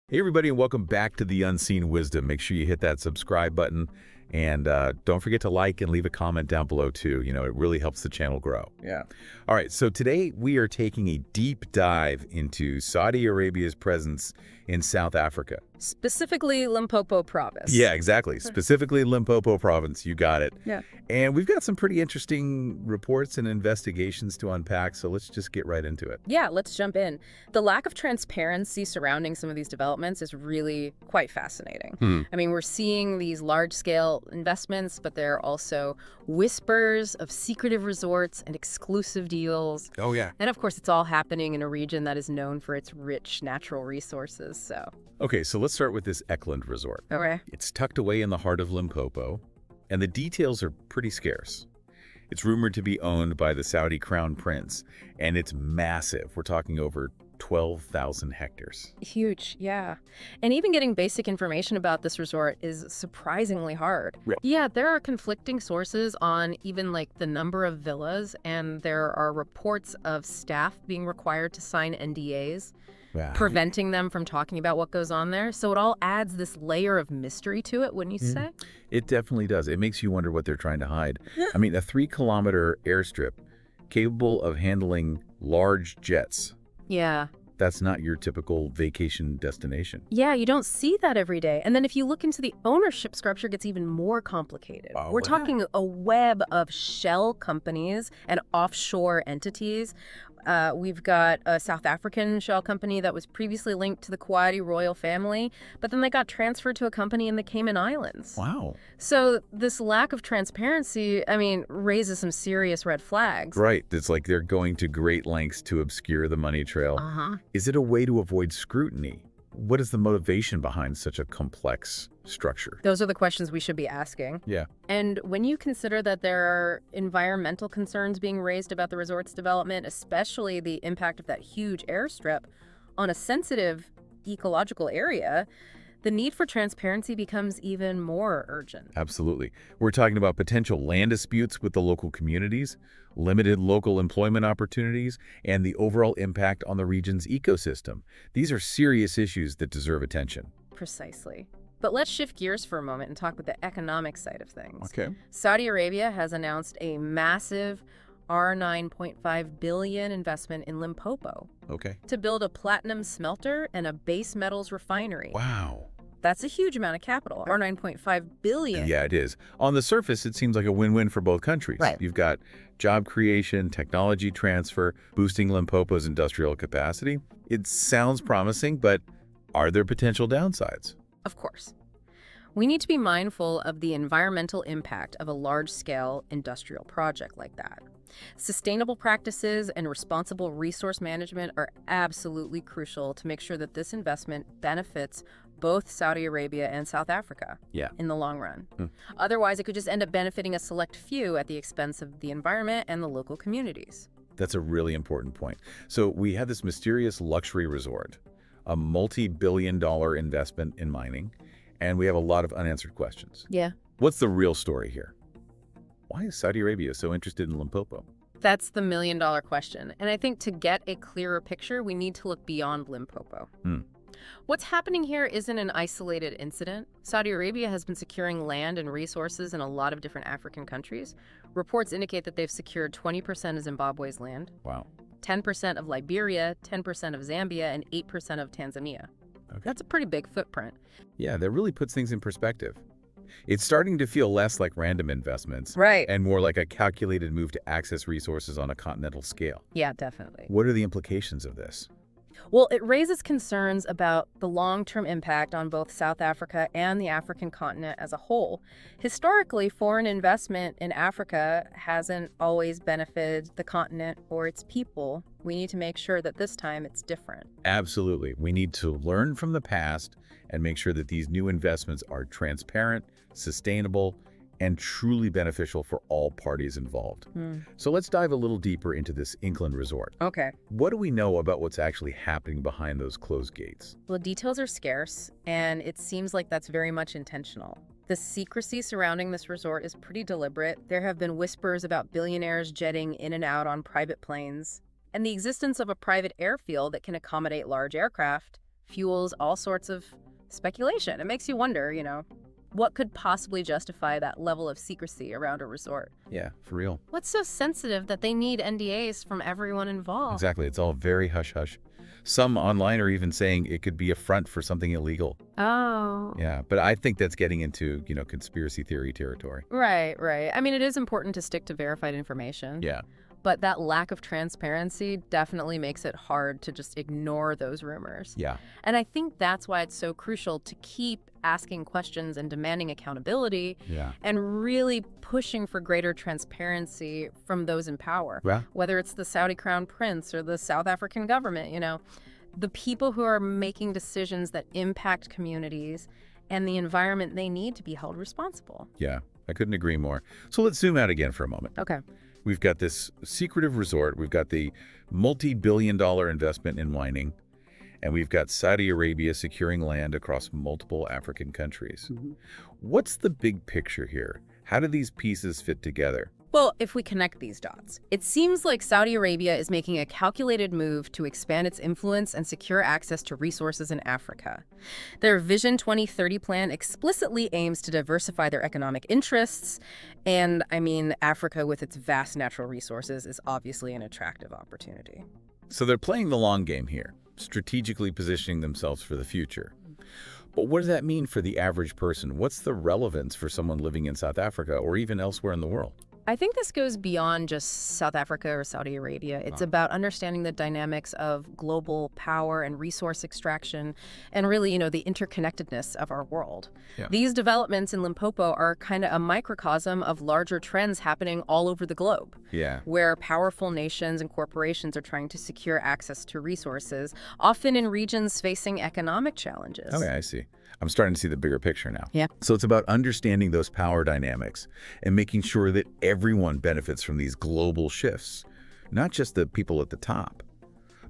Hey everybody, and welcome back to The Unseen Wisdom. Make sure you hit that subscribe button, and don't forget to like and leave a comment down below too. It really helps the channel grow. Yeah. All right, so today we are taking a deep dive into Saudi Arabia's presence in South Africa. Specifically Limpopo province. Yeah, exactly. Specifically Limpopo province. You got it. Yeah. And we've got some pretty interesting reports and investigations to unpack, so let's just get right into it. Yeah, let's jump in. The lack of transparency surrounding some of these developments is really quite fascinating. I mean, we're seeing these large-scale investments, but there are also whispers of secretive resorts and exclusive deals. Oh, yeah. And of course, it's all happening in a region that is known for its rich natural resources, so. Okay, so let's start with this Eckland resort. Okay. It's tucked away in the heart of Limpopo, and the details are pretty scarce. It's rumored to be owned by the Saudi Crown Prince, and it's massive. We're talking over 12,000 hectares. Huge, yeah. And even getting basic information about this resort is surprisingly hard. Right. Yeah, there are conflicting sources on even like the number of villas, and there are reports of staff being required to sign NDAs, Wow. preventing them from talking about what goes on there. So it all adds this layer of mystery to it, wouldn't you say? It definitely does. It makes you wonder what they're trying to hide. Yeah. I mean, a 3-kilometer airstrip capable of handling large jets. Yeah. That's not your typical vacation destination. Yeah, you don't see that every day. And then if you look into the ownership structure, it gets even more complicated. Oh, We're wow. talking a web of shell companies and offshore entities. We've got a South African shell company that was previously linked to the Kuwaiti royal family, but then they got transferred to a company in the Cayman Islands. Wow. So this lack of transparency, I mean, raises some serious red flags. Right. It's like they're going to great lengths to obscure the money trail. Uh-huh. Is it a way to avoid scrutiny? What is the motivation behind such a complex structure? Those are the questions we should be asking. Yeah. And when you consider that there are environmental concerns being raised about the resort's development, especially the impact of that huge airstrip on a sensitive ecological area, the need for transparency becomes even more urgent. Absolutely. We're talking about potential land disputes with the local communities, limited local employment opportunities, and the overall impact on the region's ecosystem. These are serious issues that deserve attention. Precisely. But let's shift gears for a moment and talk about the economic side of things. Okay. Saudi Arabia has announced a massive R9.5 billion investment in Limpopo Okay. to build a platinum smelter and a base metals refinery. Wow. That's a huge amount of capital, or 9.5 billion. Yeah, it is. On the surface, it seems like a win-win for both countries. Right. You've got job creation, technology transfer, boosting Limpopo's industrial capacity. It sounds promising, but are there potential downsides? Of course. We need to be mindful of the environmental impact of a large-scale industrial project like that. Sustainable practices and responsible resource management are absolutely crucial to make sure that this investment benefits both Saudi Arabia and South Africa in the long run. Otherwise, it could just end up benefiting a select few at the expense of the environment and the local communities. That's a really important point. So we have this mysterious luxury resort, a multi-billion-dollar investment in mining, and we have a lot of unanswered questions. Yeah. What's the real story here? Why is Saudi Arabia so interested in Limpopo? That's the million-dollar question. And I think to get a clearer picture, we need to look beyond Limpopo. What's happening here isn't an isolated incident. Saudi Arabia has been securing land and resources in a lot of different African countries. Reports indicate that they've secured 20% of Zimbabwe's land, Wow. 10% of Liberia, 10% of Zambia, and 8% of Tanzania. Okay. That's a pretty big footprint. Yeah, that really puts things in perspective. It's starting to feel less like random investments Right. and more like a calculated move to access resources on a continental scale. Yeah, definitely. What are the implications of this? Well, it raises concerns about the long-term impact on both South Africa and the African continent as a whole. Historically, foreign investment in Africa hasn't always benefited the continent or its people. We need to make sure that this time it's different. Absolutely. We need to learn from the past and make sure that these new investments are transparent, sustainable, and truly beneficial for all parties involved. So let's dive a little deeper into this Eckland resort. Okay. What do we know about what's actually happening behind those closed gates? Well, details are scarce, and it seems like that's very much intentional. The secrecy surrounding this resort is pretty deliberate. There have been whispers about billionaires jetting in and out on private planes, and the existence of a private airfield that can accommodate large aircraft fuels all sorts of speculation. It makes you wonder, what could possibly justify that level of secrecy around a resort? Yeah, for real. What's so sensitive that they need NDAs from everyone involved? Exactly. It's all very hush-hush. Some online are even saying it could be a front for something illegal. Oh. Yeah, but I think that's getting into, conspiracy theory territory. Right, right. I mean, it is important to stick to verified information. Yeah. But that lack of transparency definitely makes it hard to just ignore those rumors. Yeah. And I think that's why it's so crucial to keep asking questions and demanding accountability Yeah. and really pushing for greater transparency from those in power. Yeah. Whether it's the Saudi Crown Prince or the South African government, the people who are making decisions that impact communities and the environment they need to be held responsible. Yeah, I couldn't agree more. So let's zoom out again for a moment. Okay. We've got this secretive resort. We've got the multi-billion-dollar investment in mining. And we've got Saudi Arabia securing land across multiple African countries. Mm-hmm. What's the big picture here? How do these pieces fit together? Well, if we connect these dots, it seems like Saudi Arabia is making a calculated move to expand its influence and secure access to resources in Africa. Their Vision 2030 plan explicitly aims to diversify their economic interests, and Africa with its vast natural resources is obviously an attractive opportunity. So they're playing the long game here, strategically positioning themselves for the future. But what does that mean for the average person? What's the relevance for someone living in South Africa or even elsewhere in the world? I think this goes beyond just South Africa or Saudi Arabia. It's about understanding the dynamics of global power and resource extraction and really, the interconnectedness of our world. Yeah. These developments in Limpopo are kind of a microcosm of larger trends happening all over the globe. Yeah. Where powerful nations and corporations are trying to secure access to resources, often in regions facing economic challenges. Okay, I see. I'm starting to see the bigger picture now. Yeah. So it's about understanding those power dynamics and making sure that everyone benefits from these global shifts, not just the people at the top.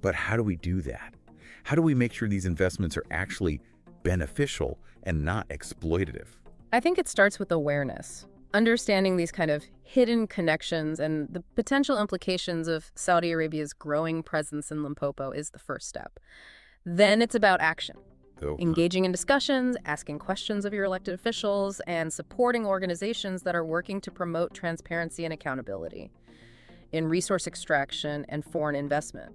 But how do we do that? How do we make sure these investments are actually beneficial and not exploitative? I think it starts with awareness. Understanding these kind of hidden connections and the potential implications of Saudi Arabia's growing presence in Limpopo is the first step. Then it's about action. Engaging in discussions, asking questions of your elected officials, and supporting organizations that are working to promote transparency and accountability in resource extraction and foreign investment.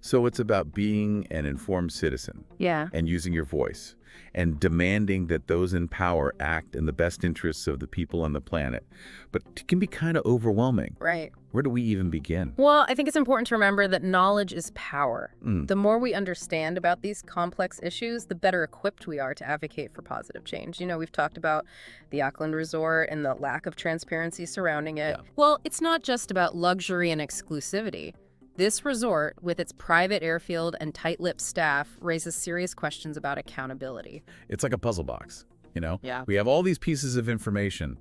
So it's about being an informed citizen. Yeah. And using your voice and demanding that those in power act in the best interests of the people on the planet. But it can be kind of overwhelming. Right. Where do we even begin? Well, I think it's important to remember that knowledge is power. The more we understand about these complex issues, the better equipped we are to advocate for positive change. We've talked about the Auckland Resort and the lack of transparency surrounding it. Yeah. Well, it's not just about luxury and exclusivity. This resort, with its private airfield and tight-lipped staff, raises serious questions about accountability. It's like a puzzle box, Yeah. We have all these pieces of information,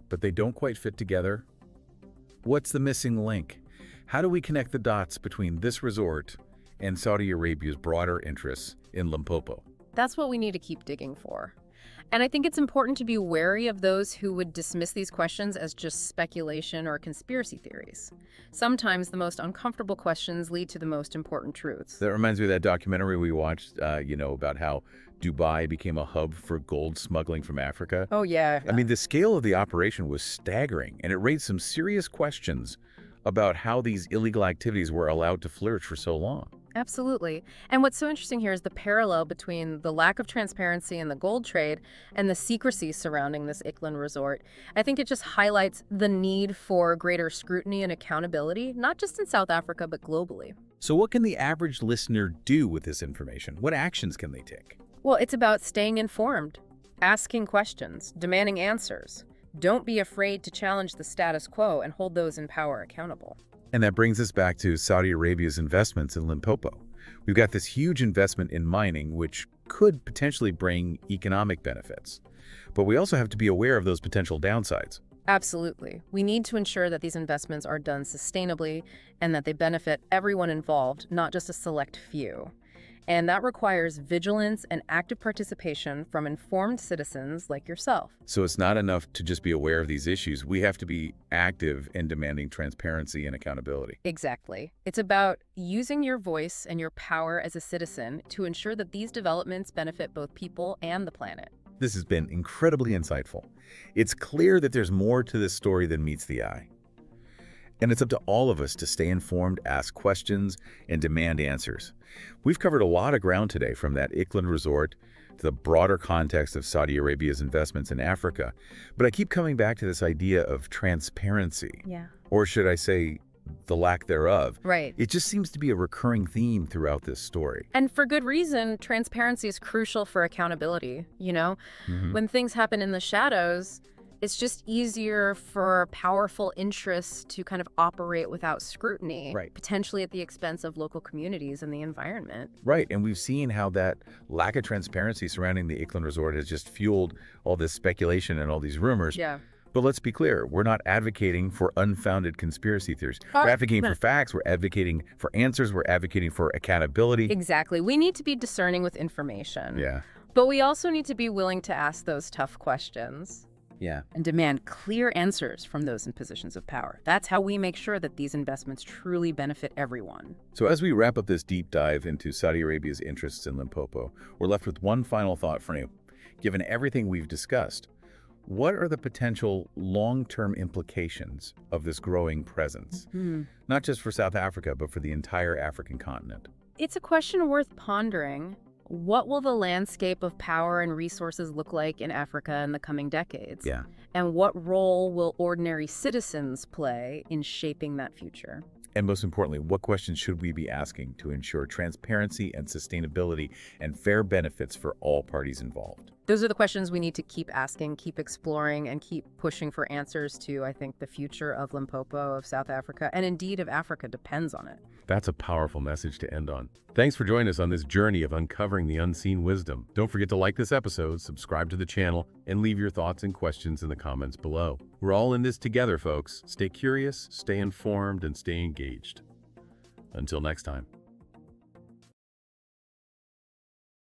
but they don't quite fit together. What's the missing link? How do we connect the dots between this resort and Saudi Arabia's broader interests in Limpopo? That's what we need to keep digging for. And I think it's important to be wary of those who would dismiss these questions as just speculation or conspiracy theories. Sometimes the most uncomfortable questions lead to the most important truths. That reminds me of that documentary we watched, about how Dubai became a hub for gold smuggling from Africa. Oh, yeah. I mean, the scale of the operation was staggering, and it raised some serious questions about how these illegal activities were allowed to flourish for so long. Absolutely. And what's so interesting here is the parallel between the lack of transparency in the gold trade and the secrecy surrounding this Auckland resort. I think it just highlights the need for greater scrutiny and accountability, not just in South Africa, but globally. So what can the average listener do with this information? What actions can they take? Well, it's about staying informed, asking questions, demanding answers. Don't be afraid to challenge the status quo and hold those in power accountable. And that brings us back to Saudi Arabia's investments in Limpopo. We've got this huge investment in mining, which could potentially bring economic benefits. But we also have to be aware of those potential downsides. Absolutely. We need to ensure that these investments are done sustainably and that they benefit everyone involved, not just a select few. And that requires vigilance and active participation from informed citizens like yourself. So it's not enough to just be aware of these issues. We have to be active in demanding transparency and accountability. Exactly. It's about using your voice and your power as a citizen to ensure that these developments benefit both people and the planet. This has been incredibly insightful. It's clear that there's more to this story than meets the eye. And it's up to all of us to stay informed, ask questions, and demand answers. We've covered a lot of ground today, from that Ikland resort to the broader context of Saudi Arabia's investments in Africa. But I keep coming back to this idea of transparency. Yeah. Or should I say, the lack thereof. Right. It just seems to be a recurring theme throughout this story. And for good reason. Transparency is crucial for accountability. When things happen in the shadows, it's just easier for powerful interests to kind of operate without scrutiny, Right. potentially at the expense of local communities and the environment. Right, and we've seen how that lack of transparency surrounding the Ikland resort has just fueled all this speculation and all these rumors. Yeah. But let's be clear, we're not advocating for unfounded conspiracy theories. We're advocating for facts, we're advocating for answers, we're advocating for accountability. Exactly. We need to be discerning with information. Yeah. But we also need to be willing to ask those tough questions. Yeah. And demand clear answers from those in positions of power. That's how we make sure that these investments truly benefit everyone. So as we wrap up this deep dive into Saudi Arabia's interests in Limpopo, we're left with one final thought for you. Given everything we've discussed, what are the potential long-term implications of this growing presence? Not just for South Africa, but for the entire African continent. It's a question worth pondering. What will the landscape of power and resources look like in Africa in the coming decades? Yeah. And what role will ordinary citizens play in shaping that future? And most importantly, what questions should we be asking to ensure transparency and sustainability and fair benefits for all parties involved? Those are the questions we need to keep asking, keep exploring, and keep pushing for answers to. I think the future of Limpopo, of South Africa, and indeed of Africa depends on it. That's a powerful message to end on. Thanks for joining us on this journey of uncovering the unseen wisdom. Don't forget to like this episode, subscribe to the channel, and leave your thoughts and questions in the comments below. We're all in this together, folks. Stay curious, stay informed, and stay engaged. Until next time.